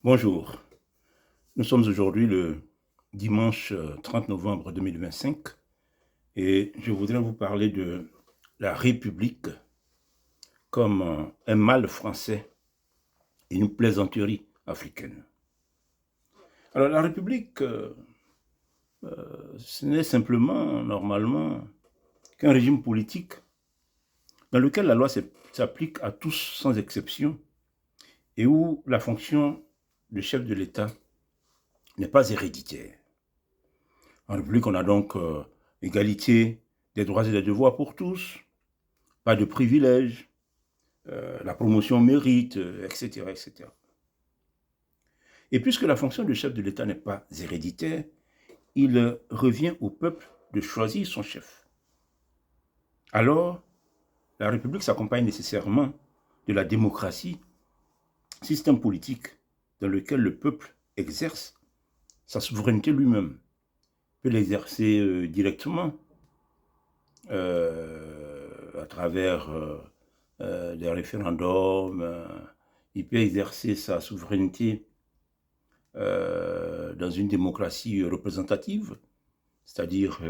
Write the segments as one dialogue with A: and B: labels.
A: Bonjour, nous sommes aujourd'hui le dimanche 30 novembre 2025 et je voudrais vous parler de la République comme un mal français et une plaisanterie africaine. Alors la République, ce n'est simplement normalement qu'un régime politique dans lequel la loi s'applique à tous sans exception et où la fonction de chef de l'État n'est pas héréditaire. En République, on a donc égalité des droits et des devoirs pour tous, pas de privilèges, la promotion au mérite, etc., etc. Et puisque la fonction de chef de l'État n'est pas héréditaire, il revient au peuple de choisir son chef. Alors, la République s'accompagne nécessairement de la démocratie, système politique dans lequel le peuple exerce sa souveraineté lui-même, peut l'exercer directement à travers des référendums, il peut exercer sa souveraineté dans une démocratie représentative, c'est-à-dire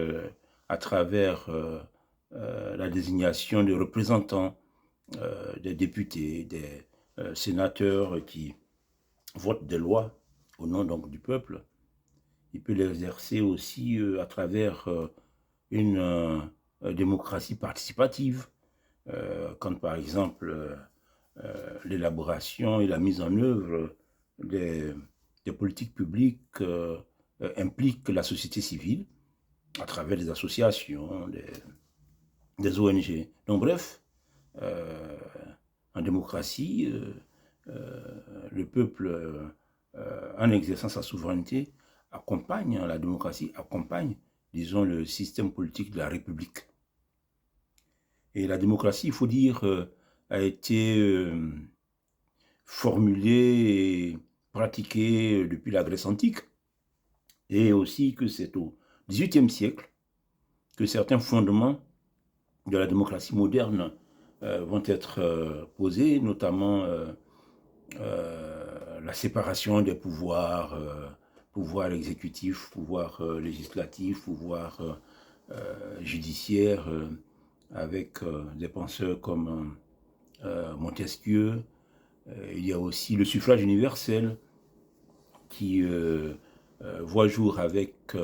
A: à travers la désignation des représentants, des députés, des sénateurs qui votent des lois au nom donc du peuple. Il peut l'exercer aussi à travers une démocratie participative, quand par exemple l'élaboration et la mise en œuvre des politiques publiques impliquent la société civile à travers des associations, des ONG. Donc bref, euh, en démocratie, le peuple, en exerçant sa souveraineté, accompagne, la démocratie accompagne, disons, le système politique de la République. Et la démocratie, il faut dire, a été formulée et pratiquée depuis la Grèce antique, et aussi que c'est au XVIIIe siècle que certains fondements de la démocratie moderne vont être posés, notamment la séparation des pouvoirs, pouvoir exécutif, pouvoir législatif, pouvoir judiciaire, avec des penseurs comme Montesquieu. Il y a aussi le suffrage universel qui voit jour avec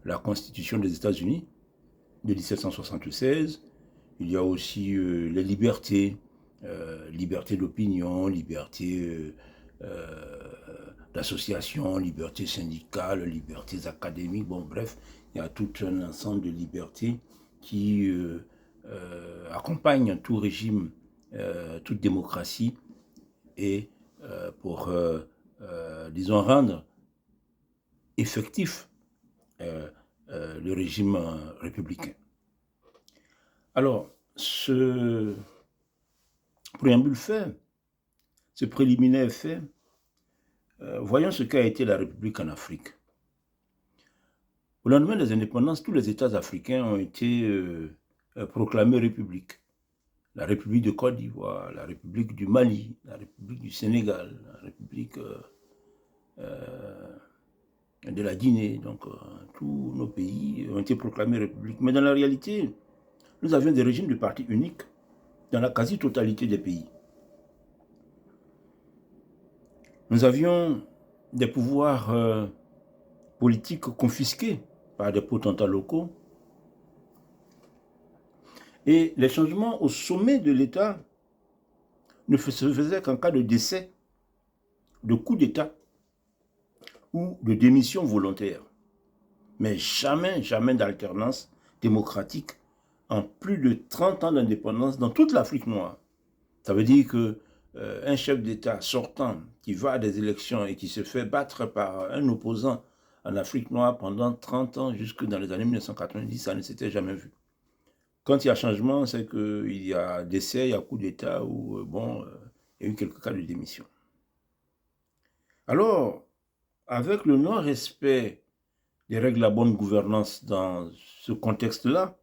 A: la Constitution des États-Unis de 1776. Il y a aussi les libertés, liberté d'opinion, liberté d'association, liberté syndicale, libertés académiques, bon bref, il y a tout un ensemble de libertés qui accompagnent tout régime, toute démocratie, et pour, disons, rendre effectif le régime républicain. Alors, ce préambule fait, ce préliminaire fait, voyons ce qu'a été la République en Afrique. Au lendemain des indépendances, tous les États africains ont été proclamés républiques. La République de Côte d'Ivoire, la République du Mali, la République du Sénégal, la République de la Guinée. Donc, tous nos pays ont été proclamés républiques. Mais dans la réalité, nous avions des régimes de parti uniques dans la quasi-totalité des pays. Nous avions des pouvoirs politiques confisqués par des potentats locaux. Et les changements au sommet de l'État ne se faisaient qu'en cas de décès, de coup d'État ou de démission volontaire. Mais jamais, jamais d'alternance démocratique en plus de 30 ans d'indépendance dans toute l'Afrique noire. Ça veut dire qu'un chef d'État sortant qui va à des élections et qui se fait battre par un opposant en Afrique noire pendant 30 ans jusque dans les années 1990, ça ne s'était jamais vu. Quand il y a changement, c'est qu'il y a décès, il y a coup d'État ou bon, il y a eu quelques cas de démission. Alors, avec le non-respect des règles de la bonne gouvernance dans ce contexte-là,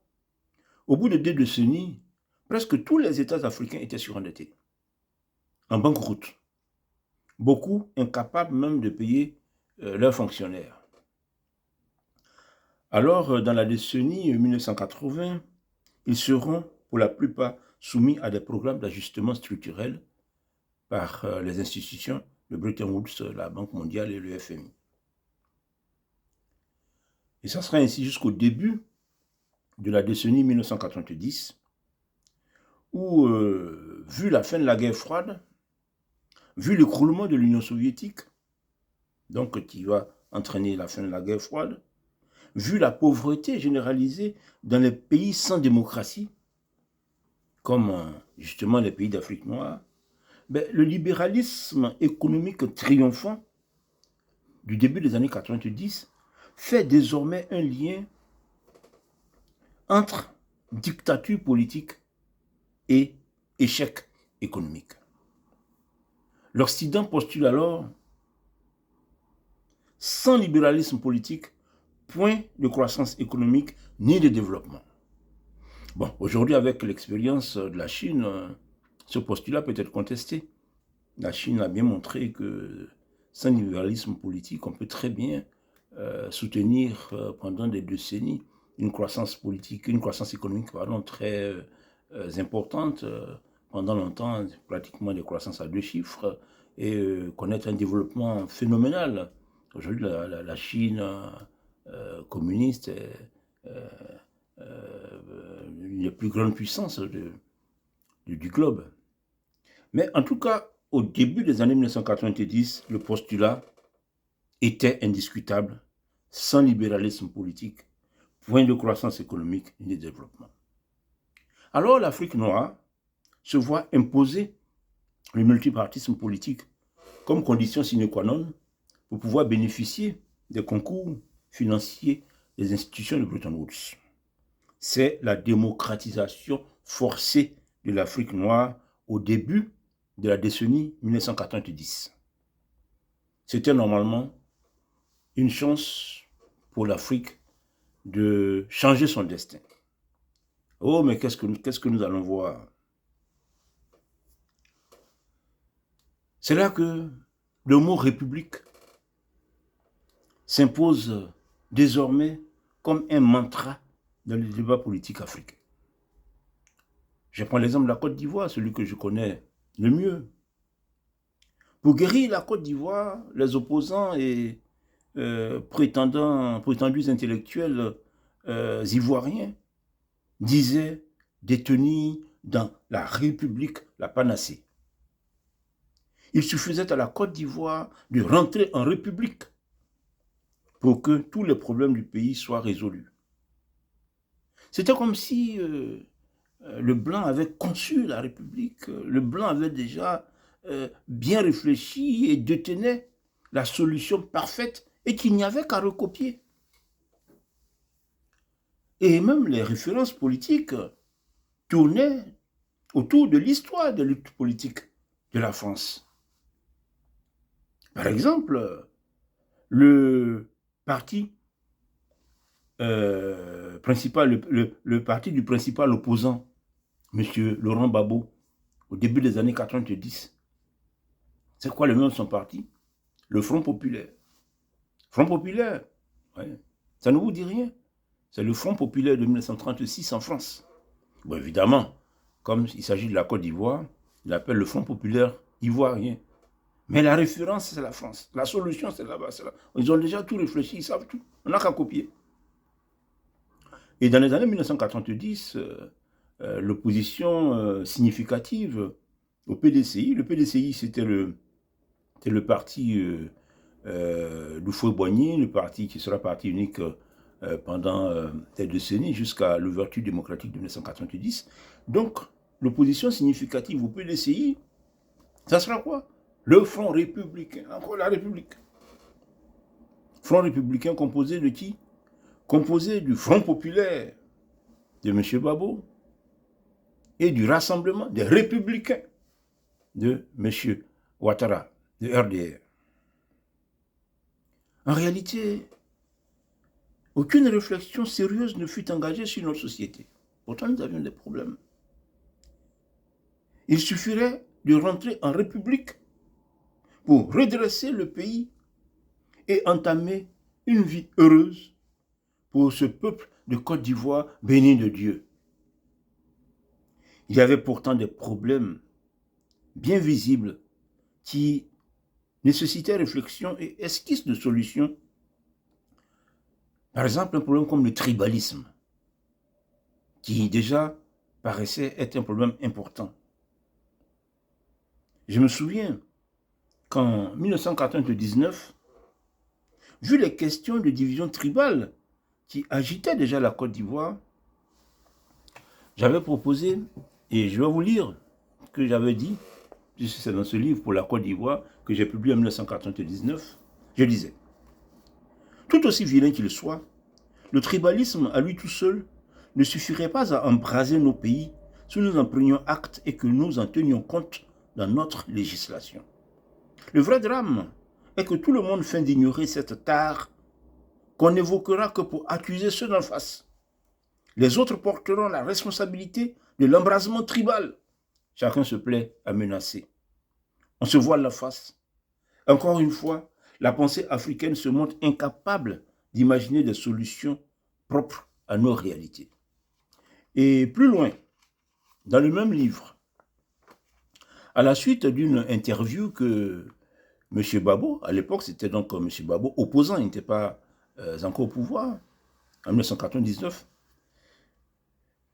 A: au bout de 2 décennies, presque tous les États africains étaient surendettés, en banqueroute. beaucoup incapables même de payer leurs fonctionnaires. Alors, dans la décennie 1980, ils seront pour la plupart soumis à des programmes d'ajustement structurel par les institutions de Bretton Woods, la Banque mondiale et le FMI. Et ça sera ainsi jusqu'au début de la décennie 1990, où, vu la fin de la guerre froide, vu l'écroulement de l'Union soviétique, donc qui va entraîner la fin de la guerre froide, vu la pauvreté généralisée dans les pays sans démocratie, comme justement les pays d'Afrique noire, le libéralisme économique triomphant du début des années 90 fait désormais un lien entre dictature politique et échec économique. L'Occident postule alors, sans libéralisme politique, point de croissance économique ni de développement. Bon, aujourd'hui, avec l'expérience de la Chine, ce postulat peut être contesté. La Chine a bien montré que sans libéralisme politique, on peut très bien soutenir pendant des décennies une croissance politique, une croissance économique très importante, pendant longtemps, pratiquement des croissances à 2 chiffres, et connaître un développement phénoménal. Aujourd'hui, la Chine communiste est une des plus grandes puissances du globe. Mais en tout cas, au début des années 1990, le postulat était indiscutable: sans libéralisme politique, point de croissance économique ni de développement. Alors l'Afrique noire se voit imposer le multipartisme politique comme condition sine qua non pour pouvoir bénéficier des concours financiers des institutions de Bretton Woods. C'est la démocratisation forcée de l'Afrique noire au début de la décennie 1990. C'était normalement une chance pour l'Afrique de changer son destin. Oh, mais qu'est-ce que nous allons voir? C'est là que le mot république s'impose désormais comme un mantra dans le débat politique africain. Je prends l'exemple de la Côte d'Ivoire, celui que je connais le mieux. Pour guérir la Côte d'Ivoire, les opposants et prétendus intellectuels ivoiriens disaient détenir dans la République la panacée. Il suffisait à la Côte d'Ivoire de rentrer en République pour que tous les problèmes du pays soient résolus. C'était comme si le Blanc avait conçu la République, le Blanc avait déjà bien réfléchi et détenait la solution parfaite et qu'il n'y avait qu'à recopier. Et même les références politiques tournaient autour de l'histoire des luttes politiques de la France. Par exemple, le parti principal, le parti du principal opposant, M. Laurent Gbagbo, au début des années 90, c'est quoi le nom de son parti? Le Front populaire. Front populaire, ouais. Ça ne vous dit rien? C'est le Front populaire de 1936 en France. Bon, évidemment, comme il s'agit de la Côte d'Ivoire, il appelle le Front populaire ivoirien. Mais la référence, c'est la France. La solution, c'est là-bas. Ils ont déjà tout réfléchi, ils savent tout. On n'a qu'à copier. Et dans les années 1990, l'opposition significative au PDCI, le PDCI, c'était le parti d'Houphouët-Boigny, le parti qui sera parti unique pendant des décennies jusqu'à l'ouverture démocratique de 1990. Donc, l'opposition significative au PDCI, ça sera quoi? Le Front républicain, encore la République. Front républicain composé de qui? Composé du Front populaire de M. Gbagbo et du Rassemblement des Républicains de M. Ouattara, de RDR. En réalité, aucune réflexion sérieuse ne fut engagée sur notre société. Pourtant, nous avions des problèmes. Il suffirait de rentrer en République pour redresser le pays et entamer une vie heureuse pour ce peuple de Côte d'Ivoire béni de Dieu. Il y avait pourtant des problèmes bien visibles qui nécessitaient réflexion et esquisse de solutions. Par exemple, un problème comme le tribalisme, qui déjà paraissait être un problème important. Je me souviens qu'en 1999, vu les questions de division tribale qui agitaient déjà la Côte d'Ivoire, j'avais proposé, et je vais vous lire ce que j'avais dit, puisque c'est dans ce livre pour la Côte d'Ivoire que j'ai publié en 1999, je disais, tout aussi vilain qu'il soit, le tribalisme à lui tout seul ne suffirait pas à embraser nos pays si nous en prenions acte et que nous en tenions compte dans notre législation. Le vrai drame est que tout le monde feint d'ignorer cette tare qu'on n'évoquera que pour accuser ceux d'en face. Les autres porteront la responsabilité de l'embrasement tribal. Chacun se plaît à menacer. On se voile la face. Encore une fois, la pensée africaine se montre incapable d'imaginer des solutions propres à nos réalités. Et plus loin, dans le même livre, à la suite d'une interview que M. Babo, à l'époque c'était donc M. Babo, opposant, il n'était pas encore au pouvoir, en 1999,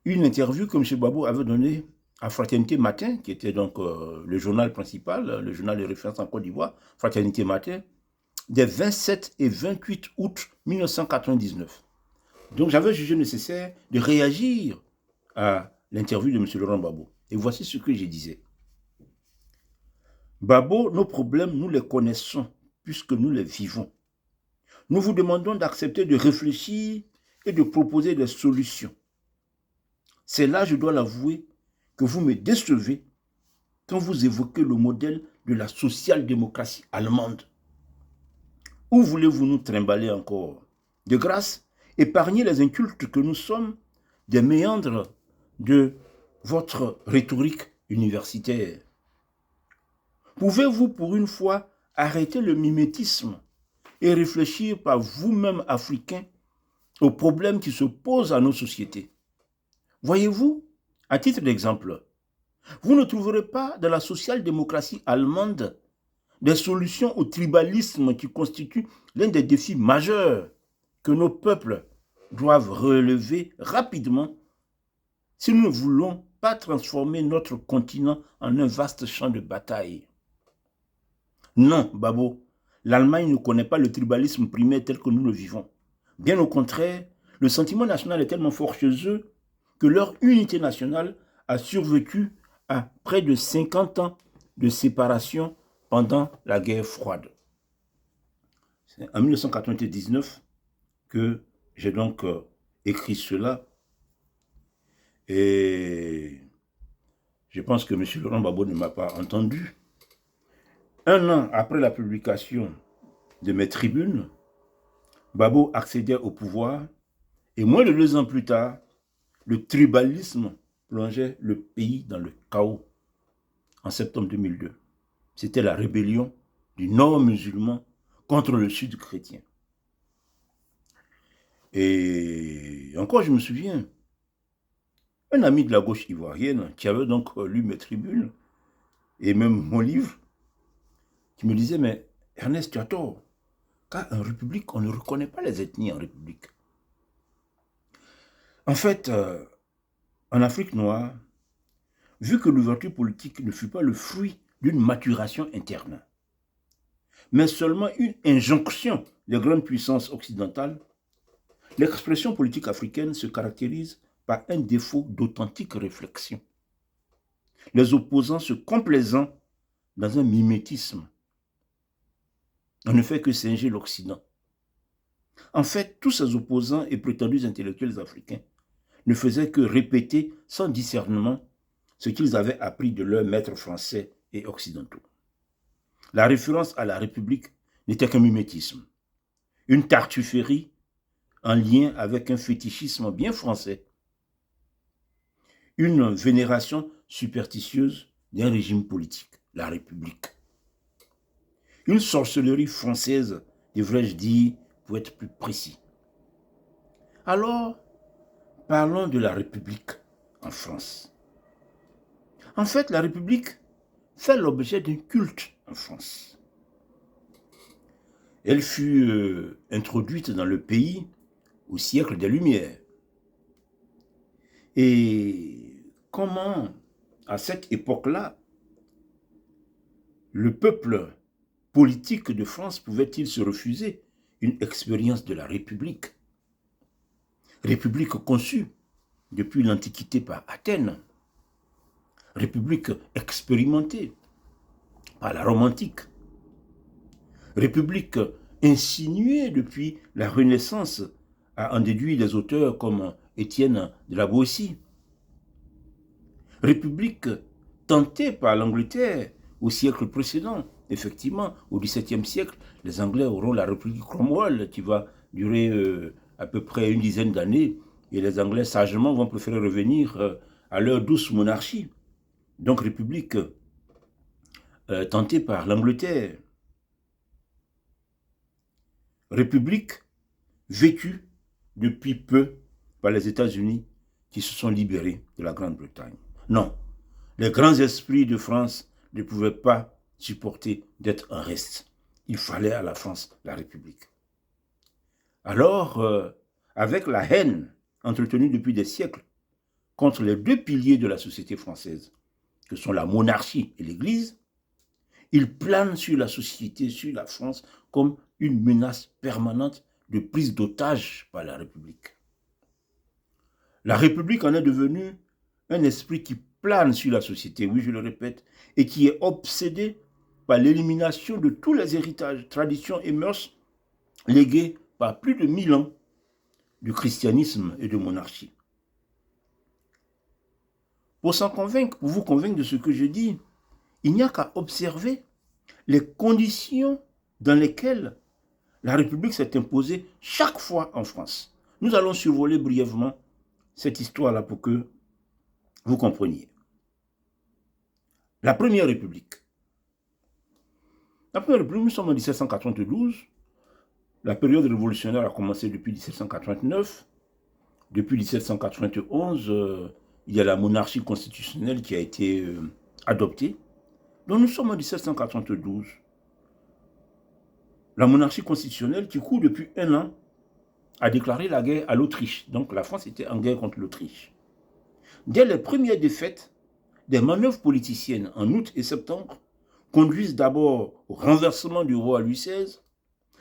A: une interview que M. Babo avait donnée à Fraternité Matin, qui était donc le journal principal, le journal de référence en Côte d'Ivoire, Fraternité Matin, des 27 et 28 août 1999. Donc j'avais jugé nécessaire de réagir à l'interview de M. Laurent Babo. Et voici ce que je disais. Babo, nos problèmes, nous les connaissons puisque nous les vivons. Nous vous demandons d'accepter de réfléchir et de proposer des solutions. C'est là, je dois l'avouer, que vous me décevez quand vous évoquez le modèle de la social-démocratie allemande. Où voulez-vous nous trimballer encore? De grâce, épargnez les incultes que nous sommes des méandres de votre rhétorique universitaire. Pouvez-vous pour une fois arrêter le mimétisme et réfléchir par vous-même africains aux problèmes qui se posent à nos sociétés? Voyez-vous, à titre d'exemple, vous ne trouverez pas dans la social-démocratie allemande des solutions au tribalisme qui constitue l'un des défis majeurs que nos peuples doivent relever rapidement si nous ne voulons pas transformer notre continent en un vaste champ de bataille. Non, Babo, l'Allemagne ne connaît pas le tribalisme primaire tel que nous le vivons. Bien au contraire, le sentiment national est tellement fort chez eux que leur unité nationale a survécu à près de 50 ans de séparation pendant la guerre froide. C'est en 1999 que j'ai donc écrit cela. Et je pense que M. Laurent Babo ne m'a pas entendu. Un an après la publication de mes tribunes, Babo accédait au pouvoir et moins de 2 ans plus tard, le tribalisme plongeait le pays dans le chaos en septembre 2002. C'était la rébellion du nord musulman contre le sud chrétien. Et encore, je me souviens, un ami de la gauche ivoirienne qui avait donc lu mes tribunes et même mon livre, qui me disait, mais Ernest, tu as tort, car en République, on ne reconnaît pas les ethnies en République. En fait, en Afrique noire, vu que l'ouverture politique ne fut pas le fruit d'une maturation interne, mais seulement une injonction des grandes puissances occidentales, l'expression politique africaine se caractérise par un défaut d'authentique réflexion. Les opposants se complaisant dans un mimétisme. On ne fait que singer l'Occident. En fait, tous ces opposants et prétendus intellectuels africains ne faisaient que répéter sans discernement ce qu'ils avaient appris de leurs maîtres français et occidentaux. La référence à la République n'était qu'un mimétisme, une tartufferie en lien avec un fétichisme bien français, une vénération superstitieuse d'un régime politique, la République. Une sorcellerie française, devrais-je dire, pour être plus précis. Alors, parlons de la République en France. En fait, la République fait l'objet d'un culte en France. Elle fut introduite dans le pays au siècle des Lumières. Et comment, à cette époque-là, le peuple politique de France pouvait-il se refuser une expérience de la République? République conçue depuis l'Antiquité par Athènes, République expérimentée par la Rome antique, République insinuée depuis la Renaissance, à en déduire des auteurs comme Étienne de la Boétie, République tentée par l'Angleterre au siècle précédent. Effectivement, au XVIIe siècle, les Anglais auront la République Cromwell qui va durer à peu près une dizaine d'années et les Anglais sagement vont préférer revenir à leur douce monarchie. Donc République tentée par l'Angleterre. République vécue depuis peu par les États-Unis qui se sont libérés de la Grande-Bretagne. Non, les grands esprits de France ne pouvaient pas supporter d'être un reste. Il fallait à la France la République. Alors, avec la haine entretenue depuis des siècles contre les deux piliers de la société française, que sont la monarchie et l'Église, il plane sur la société, sur la France, comme une menace permanente de prise d'otage par la République. La République en est devenue un esprit qui plane sur la société, oui je le répète, et qui est obsédé par l'élimination de tous les héritages, traditions et mœurs légués par plus de 1000 ans du christianisme et de monarchie. Pour s'en convaincre, pour vous convaincre de ce que je dis, il n'y a qu'à observer les conditions dans lesquelles la République s'est imposée chaque fois en France. Nous allons survoler brièvement cette histoire-là pour que vous compreniez. La Première République. La Première République, nous sommes en 1792. La période révolutionnaire a commencé depuis 1789. Depuis 1791, il y a la monarchie constitutionnelle qui a été adoptée. Donc nous sommes en 1792. La monarchie constitutionnelle qui court depuis 1 an a déclaré la guerre à l'Autriche. Donc la France était en guerre contre l'Autriche. Dès les premières défaites, des manœuvres politiciennes en août et septembre conduisent d'abord au renversement du roi Louis XVI,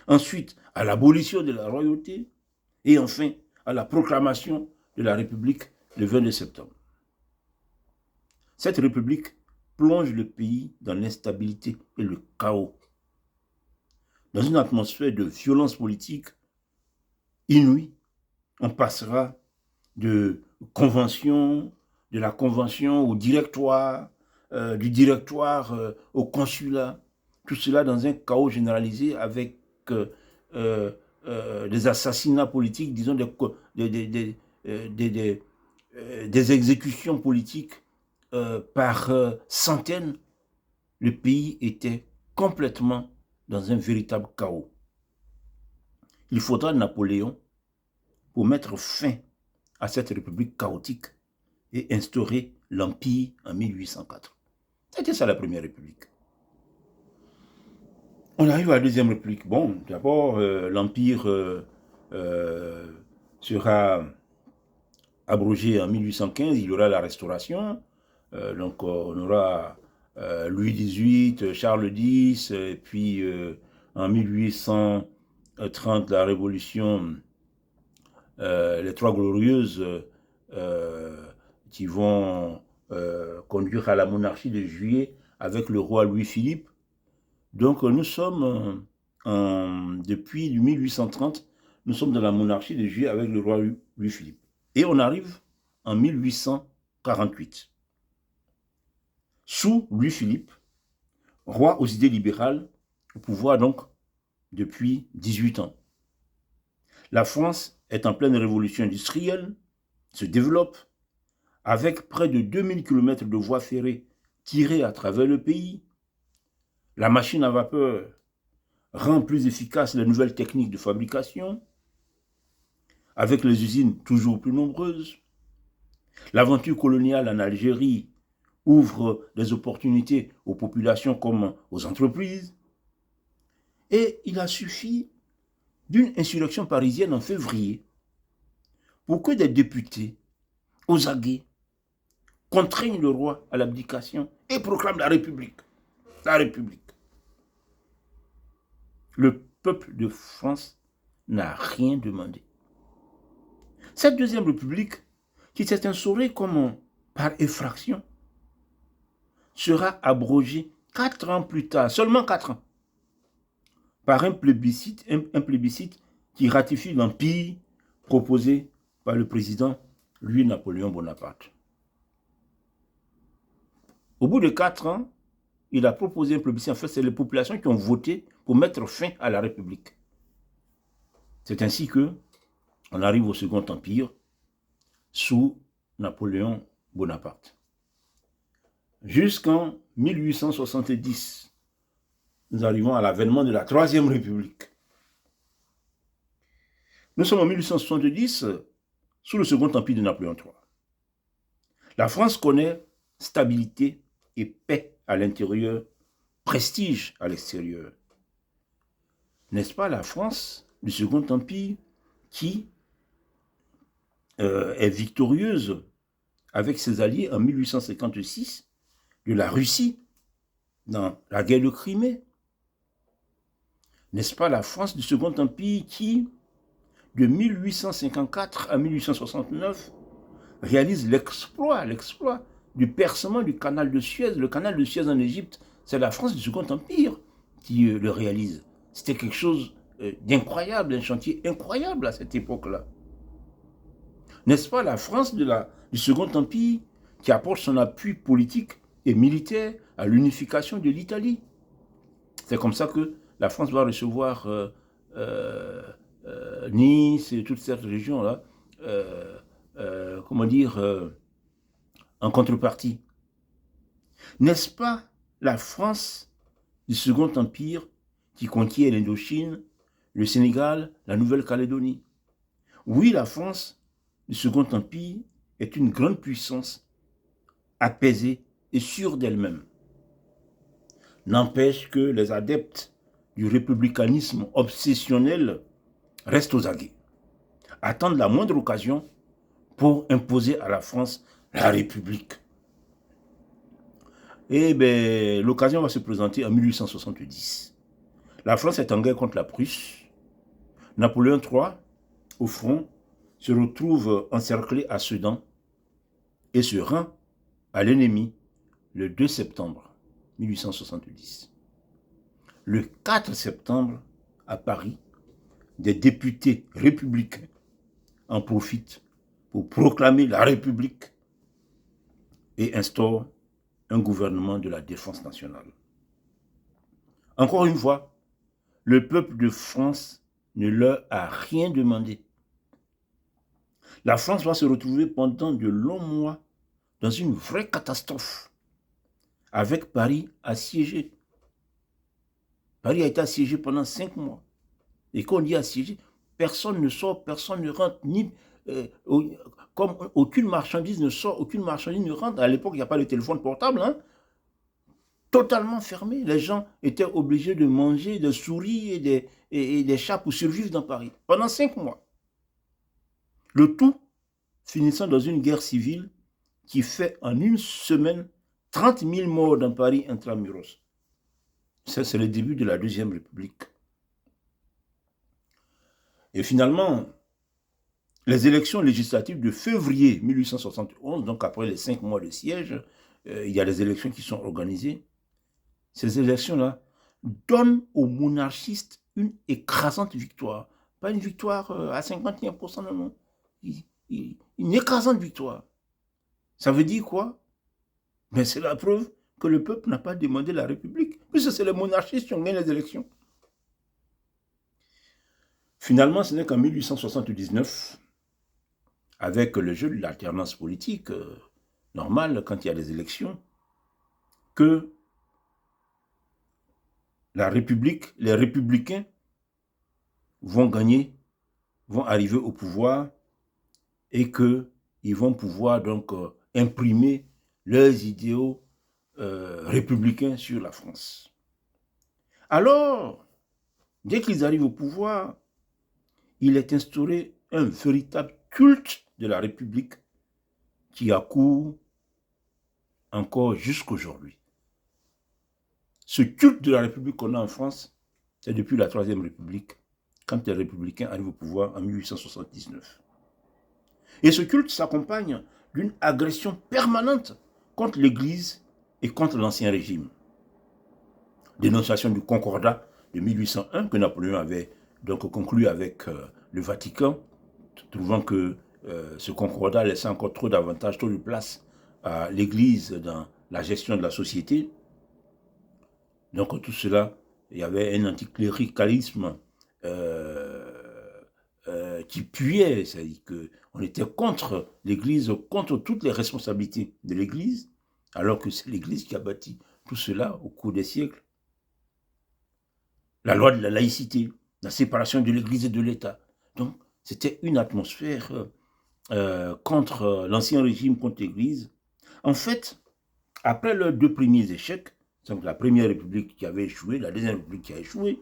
A: ensuite à l'abolition de la royauté et enfin à la proclamation de la République le 22 septembre. Cette République plonge le pays dans l'instabilité et le chaos. Dans une atmosphère de violence politique inouïe, on passera de la convention au directoire, du directoire au consulat, tout cela dans un chaos généralisé avec des assassinats politiques, disons des exécutions politiques par centaines. Le pays était complètement dans un véritable chaos. Il faudra Napoléon pour mettre fin à cette république chaotique et instaurer l'Empire en 1804. C'était ça la Première République. On arrive à la Deuxième République. Bon, d'abord, l'Empire sera abrogé en 1815, il y aura la Restauration. Donc on aura Louis XVIII, Charles X, et puis en 1830, la Révolution, les Trois Glorieuses qui vont conduire à la monarchie de Juillet avec le roi Louis-Philippe. Donc nous sommes, depuis 1830, nous sommes dans la monarchie de Juillet avec le roi Louis-Philippe. Et on arrive en 1848. Sous Louis-Philippe, roi aux idées libérales, au pouvoir donc depuis 18 ans. La France est en pleine révolution industrielle, se développe, avec près de 2000 km de voies ferrées tirées à travers le pays. La machine à vapeur rend plus efficaces les nouvelles techniques de fabrication, avec les usines toujours plus nombreuses. L'aventure coloniale en Algérie ouvre des opportunités aux populations comme aux entreprises. Et il a suffi d'une insurrection parisienne en février pour que des députés, aux aguets, contraignent le roi à l'abdication et proclament la République. La République. Le peuple de France n'a rien demandé. Cette deuxième République, qui s'est instaurée comme par effraction, sera abrogée 4 ans plus tard, seulement 4 ans, par un plébiscite qui ratifie l'empire proposé par le président Louis-Napoléon Bonaparte. Au bout de 4 ans, il a proposé un plébiscite. En fait, c'est les populations qui ont voté pour mettre fin à la République. C'est ainsi que on arrive au Second Empire sous Napoléon Bonaparte. Jusqu'en 1870, nous arrivons à l'avènement de la Troisième République. Nous sommes en 1870 sous le Second Empire de Napoléon III. La France connaît stabilité et paix à l'intérieur, prestige à l'extérieur. N'est-ce pas la France du Second Empire qui est victorieuse avec ses alliés en 1856 de la Russie dans la guerre de Crimée? N'est-ce pas la France du Second Empire qui, de 1854 à 1869, réalise l'exploit du percement du canal de Suez? Le canal de Suez en Égypte, c'est la France du Second Empire qui le réalise. C'était quelque chose d'incroyable, un chantier incroyable à cette époque-là. N'est-ce pas la France du Second Empire qui apporte son appui politique et militaire à l'unification de l'Italie? C'est comme ça que la France va recevoir Nice et toute cette région-là, en contrepartie. N'est-ce pas la France du Second Empire qui conquiert l'Indochine, le Sénégal, la Nouvelle-Calédonie? Oui, la France du Second Empire est une grande puissance, apaisée et sûre d'elle-même. N'empêche que les adeptes du républicanisme obsessionnel restent aux aguets, attendent la moindre occasion pour imposer à la France la République. Eh bien, l'occasion va se présenter en 1870. La France est en guerre contre la Prusse. Napoléon III, au front, se retrouve encerclé à Sedan et se rend à l'ennemi le 2 septembre 1870. Le 4 septembre, à Paris, des députés républicains en profitent pour proclamer la République et instaurent un gouvernement de la défense nationale. Encore une fois, le peuple de France ne leur a rien demandé. La France va se retrouver pendant de longs mois dans une vraie catastrophe, avec Paris assiégé. Paris a été assiégé pendant 5 mois. Et quand on dit assiégé, personne ne sort, personne ne rentre, comme aucune marchandise ne sort, aucune marchandise ne rentre. À l'époque, il n'y a pas de téléphone portable, hein. Totalement fermé. Les gens étaient obligés de manger des souris et des chats pour survivre dans Paris pendant 5 mois. Le tout finissant dans une guerre civile qui fait en une semaine 30 000 morts dans Paris intramuros. Ça, c'est le début de la Deuxième République. Et finalement, les élections législatives de février 1871, donc après les 5 mois de siège, il y a des élections qui sont organisées. Ces élections-là donnent aux monarchistes une écrasante victoire. Pas une victoire à 51%, non. Une écrasante victoire. Ça veut dire quoi? Mais c'est la preuve que le peuple n'a pas demandé la République, puisque c'est les monarchistes qui ont gagné les élections. Finalement, ce n'est qu'en 1879, avec le jeu de l'alternance politique normale, quand il y a des élections, que la République, les républicains vont gagner, vont arriver au pouvoir et qu'ils vont pouvoir donc imprimer leurs idéaux républicains sur la France. Alors, dès qu'ils arrivent au pouvoir, il est instauré un véritable culte de la République qui accourt encore jusqu'aujourd'hui. Ce culte de la République qu'on a en France, c'est depuis la Troisième République, quand les républicains arrivent au pouvoir en 1879. Et ce culte s'accompagne d'une agression permanente contre l'Église et contre l'Ancien Régime. Dénonciation du Concordat de 1801 que Napoléon avait donc conclu avec le Vatican, trouvant que ce Concordat laissait encore trop d'avantages, trop de place à l'Église dans la gestion de la société. Donc tout cela, il y avait un anticléricalisme qui puait, c'est-à-dire qu'on était contre l'Église, contre toutes les responsabilités de l'Église, alors que c'est l'Église qui a bâti tout cela au cours des siècles. La loi de la laïcité, la séparation de l'Église et de l'État. Donc, c'était une atmosphère contre l'ancien régime, contre l'Église. En fait, après leurs deux premiers échecs, donc la première république qui avait échoué, la deuxième république qui a échoué,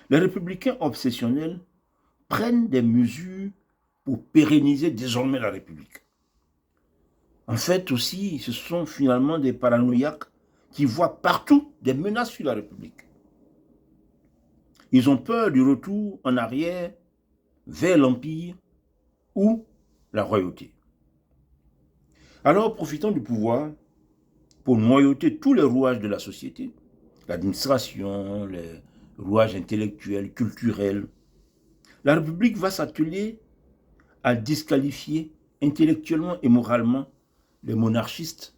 A: les républicains obsessionnels prennent des mesures pour pérenniser désormais la République. En fait aussi, ce sont finalement des paranoïaques qui voient partout des menaces sur la République. Ils ont peur du retour en arrière vers l'Empire ou la royauté. Alors, profitant du pouvoir pour noyauter tous les rouages de la société, l'administration, les rouages intellectuels, culturels, la République va s'atteler à disqualifier intellectuellement et moralement les monarchistes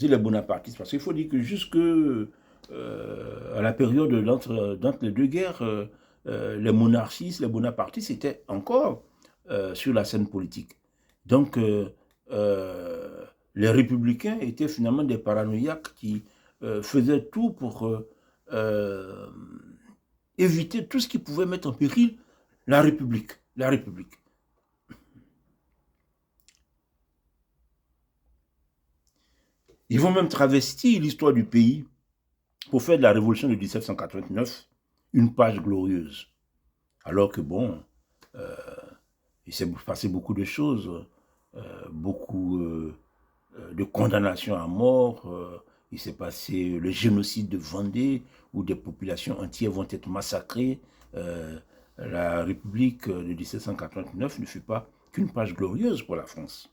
A: et les bonapartistes. Parce qu'il faut dire que jusque à la période d'entre les deux guerres, les monarchistes, les bonapartistes étaient encore sur la scène politique. Donc, les républicains étaient finalement des paranoïaques qui faisaient tout pour éviter tout ce qui pouvait mettre en péril la République. La République. Ils vont même travestir l'histoire du pays pour faire de la révolution de 1789 une page glorieuse. Alors que bon, il s'est passé beaucoup de choses, beaucoup de condamnations à mort, il s'est passé le génocide de Vendée, où des populations entières vont être massacrées. La République de 1789 ne fut pas qu'une page glorieuse pour la France.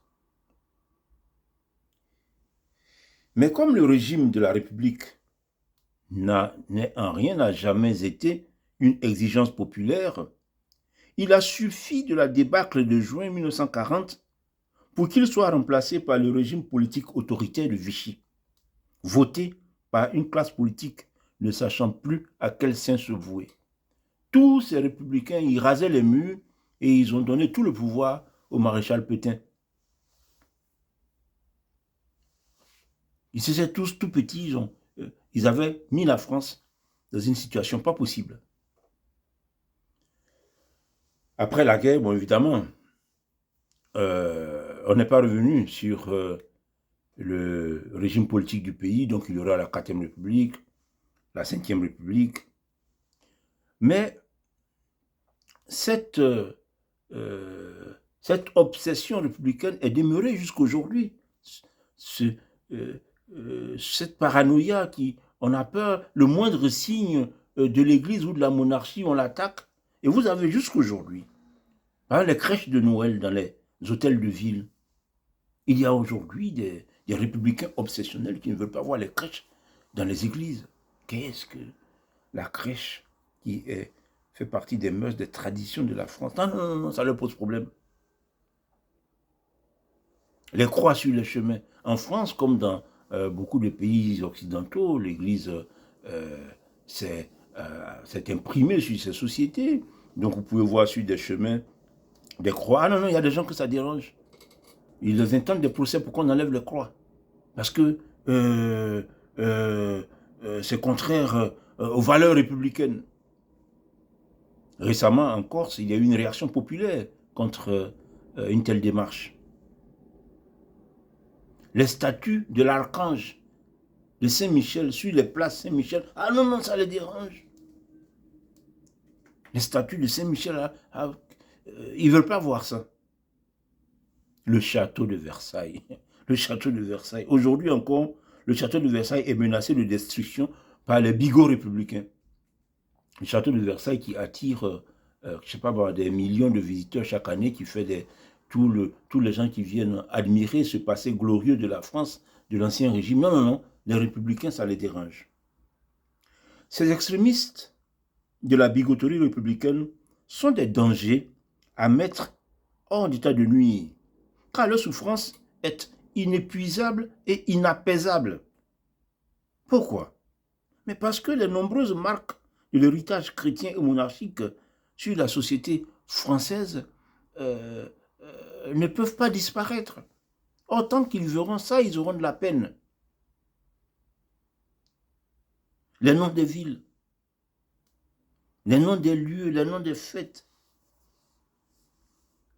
A: Mais comme le régime de la République en rien n'a jamais été une exigence populaire, il a suffi de la débâcle de juin 1940 pour qu'il soit remplacé par le régime politique autoritaire de Vichy, voté par une classe politique ne sachant plus à quel saint se vouer. Tous ces républicains y rasaient les murs et ils ont donné tout le pouvoir au maréchal Pétain. Ils étaient tous tout petits, ils avaient mis la France dans une situation pas possible. Après la guerre, bon évidemment, on n'est pas revenu sur le régime politique du pays, donc il y aura la 4e République, la 5e République. Mais cette obsession républicaine est demeurée jusqu'aujourd'hui. Cette paranoïa on a peur, le moindre signe de l'Église ou de la monarchie, on l'attaque. Et vous avez jusqu'aujourd'hui, les crèches de Noël dans les hôtels de ville, il y a aujourd'hui des républicains obsessionnels qui ne veulent pas voir les crèches dans les églises. Qu'est-ce que la crèche qui fait partie des mœurs, des traditions de la France? Non, ça leur pose problème. Les croix sur les chemins. En France, comme dans beaucoup de pays occidentaux, l'Église s'est imprimée sur ces sociétés. Donc vous pouvez voir sur des chemins des croix. Ah non, il y a des gens que ça dérange. Ils intentent des procès pour qu'on enlève les croix. Parce que c'est contraire aux valeurs républicaines. Récemment, en Corse, il y a eu une réaction populaire contre une telle démarche. Les statues de l'archange de Saint-Michel sur les places Saint-Michel, ah non, non, ça les dérange. Les statues de Saint-Michel, ils ne veulent pas voir ça. Le château de Versailles. Le château de Versailles. Aujourd'hui encore, le château de Versailles est menacé de destruction par les bigots républicains. Le château de Versailles qui attire, je ne sais pas, des millions de visiteurs chaque année, qui fait tous les gens qui viennent admirer ce passé glorieux de la France, de l'ancien régime. Non, non, non, les républicains, ça les dérange. Ces extrémistes de la bigoterie républicaine sont des dangers à mettre hors d'état de nuire, car leur souffrance est inépuisable et inapaisable. Pourquoi? Mais parce que les nombreuses marques de l'héritage chrétien et monarchique sur la société française ne peuvent pas disparaître. Or, tant qu'ils verront ça, ils auront de la peine. Les noms des villes, les noms des lieux, les noms des fêtes,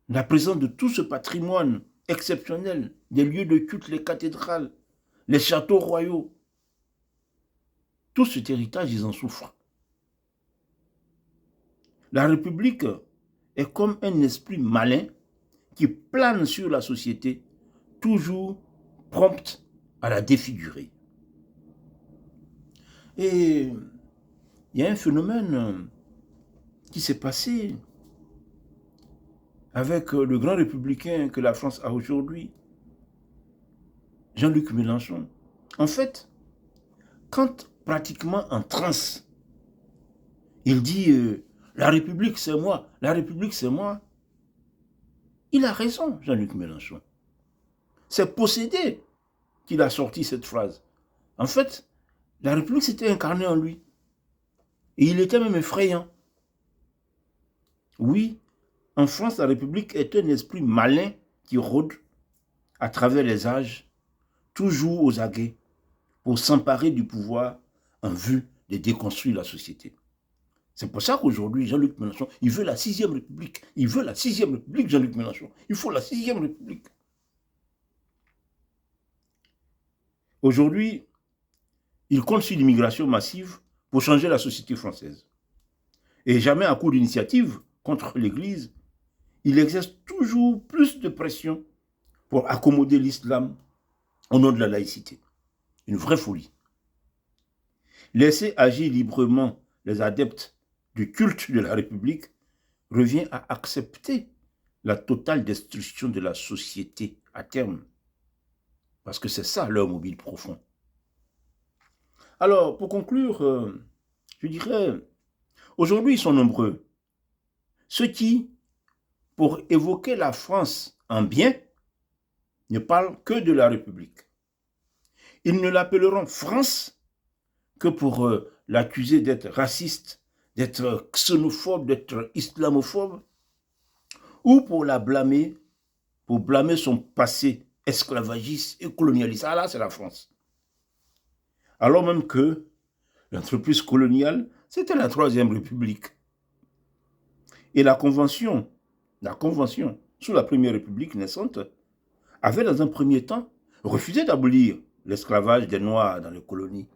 A: la présence de tout ce patrimoine exceptionnel, des lieux de culte, les cathédrales, les châteaux royaux, tout cet héritage, ils en souffrent. La République est comme un esprit malin qui plane sur la société, toujours prompte à la défigurer. Et il y a un phénomène qui s'est passé avec le grand républicain que la France a aujourd'hui, Jean-Luc Mélenchon. En fait, quand pratiquement en transe, il dit la République c'est moi, la République c'est moi, il a raison, Jean-Luc Mélenchon. C'est possédé qu'il a sorti cette phrase. En fait, la République s'était incarnée en lui. Et il était même effrayant. Oui, en France, la République est un esprit malin qui rôde à travers les âges, toujours aux aguets, pour s'emparer du pouvoir en vue de déconstruire la société. C'est pour ça qu'aujourd'hui, Jean-Luc Mélenchon, il veut la 6e République. Il veut la 6e République, Jean-Luc Mélenchon. Il faut la 6e République. Aujourd'hui, il compte sur l'immigration massive pour changer la société française. Et jamais à coup d'initiative contre l'Église, il exerce toujours plus de pression pour accommoder l'islam au nom de la laïcité. Une vraie folie. Laisser agir librement les adeptes du culte de la République revient à accepter la totale destruction de la société à terme. Parce que c'est ça leur mobile profond. Alors, pour conclure, je dirais, aujourd'hui ils sont nombreux. Ceux qui, pour évoquer la France en bien, ne parlent que de la République. Ils ne l'appelleront France que pour l'accuser d'être raciste, d'être xénophobe, d'être islamophobe, ou pour la blâmer, pour blâmer son passé esclavagiste et colonialiste. Ah là, c'est la France. Alors même que l'entreprise coloniale, c'était la 3e République. Et la Convention, sous la Première République naissante, avait dans un premier temps refusé d'abolir l'esclavage des Noirs dans les colonies,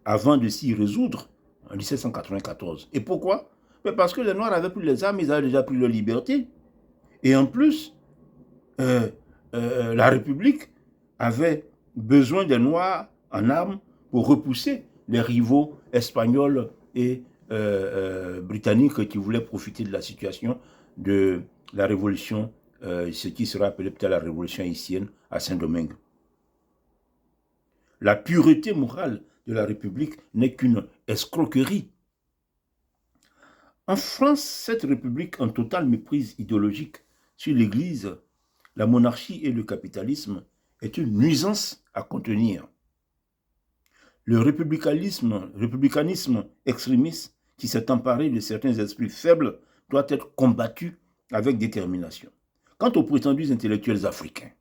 A: avant de s'y résoudre en 1794. Et pourquoi? Parce que les Noirs avaient pris les armes, ils avaient déjà pris leur liberté. Et en plus, la République avait besoin des Noirs en armes pour repousser les rivaux espagnols et britanniques qui voulaient profiter de la situation de la révolution, ce qui sera appelé peut-être la révolution haïtienne à Saint-Domingue. La pureté morale de la République n'est qu'une escroquerie. En France, cette République en totale méprise idéologique sur l'Église, la monarchie et le capitalisme est une nuisance à contenir. Le républicanisme extrémiste qui s'est emparé de certains esprits faibles doit être combattu avec détermination. Quant aux prétendus intellectuels africains,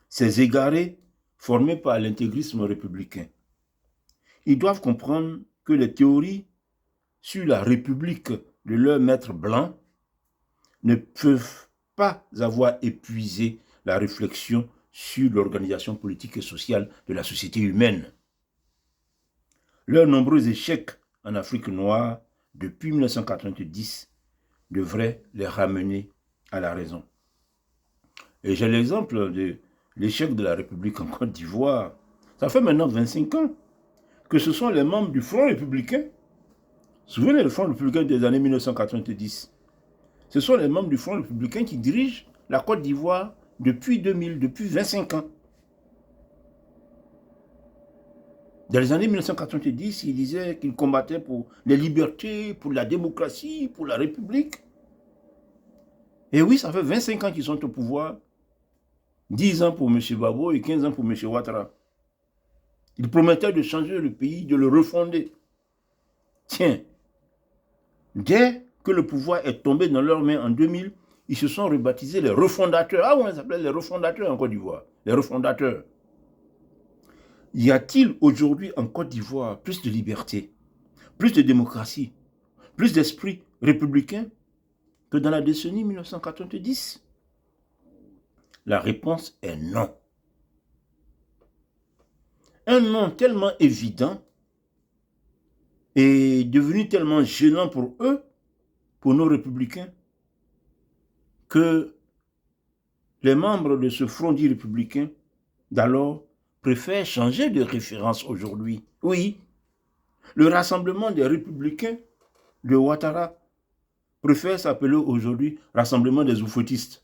A: ces égarés formés par l'intégrisme républicain, ils doivent comprendre que les théories sur la République de leur maître blanc ne peuvent pas avoir épuisé la réflexion sur l'organisation politique et sociale de la société humaine. Leurs nombreux échecs en Afrique noire depuis 1990 devraient les ramener à la raison. Et j'ai l'exemple de l'échec de la République en Côte d'Ivoire. Ça fait maintenant 25 ans que ce sont les membres du Front républicain. Souvenez le Front républicain des années 1990. Ce sont les membres du Front républicain qui dirigent la Côte d'Ivoire depuis 2000, depuis 25 ans. Dans les années 1990, ils disaient qu'ils combattaient pour les libertés, pour la démocratie, pour la République. Et oui, ça fait 25 ans qu'ils sont au pouvoir. 10 ans pour M. Gbagbo et 15 ans pour M. Ouattara. Ils promettaient de changer le pays, de le refonder. Tiens, dès que le pouvoir est tombé dans leurs mains en 2000, ils se sont rebaptisés les refondateurs. Ah ouais, ça s'appelait les refondateurs en Côte d'Ivoire. Les refondateurs. Y a-t-il aujourd'hui en Côte d'Ivoire plus de liberté, plus de démocratie, plus d'esprit républicain que dans la décennie 1990? La réponse est non. Un non tellement évident est devenu tellement gênant pour eux, pour nos républicains, que les membres de ce front dit républicain d'alors préfèrent changer de référence aujourd'hui. Oui, le rassemblement des républicains de Ouattara préfère s'appeler aujourd'hui rassemblement des oufouettistes.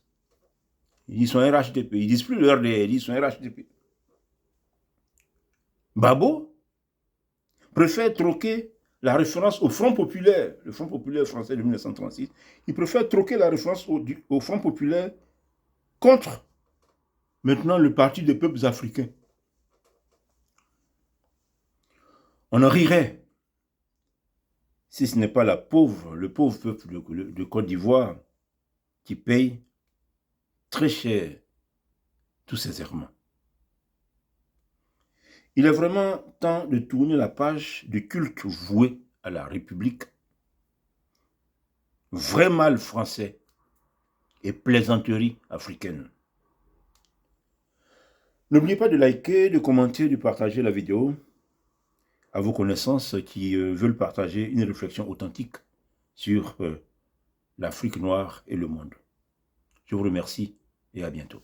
A: Ils sont RHDP, ils disent plus le RDR, ils sont RHDP. Gbagbo préfère troquer la référence au Front populaire, le Front populaire français de 1936, il préfère troquer la référence au Front populaire contre maintenant le Parti des peuples africains. On en rirait si ce n'est pas le pauvre peuple de Côte d'Ivoire qui paye très cher tous ces errements. Il est vraiment temps de tourner la page du culte voué à la République, vrai mal français et plaisanterie africaine. N'oubliez pas de liker, de commenter, de partager la vidéo à vos connaissances qui veulent partager une réflexion authentique sur l'Afrique noire et le monde. Je vous remercie et à bientôt.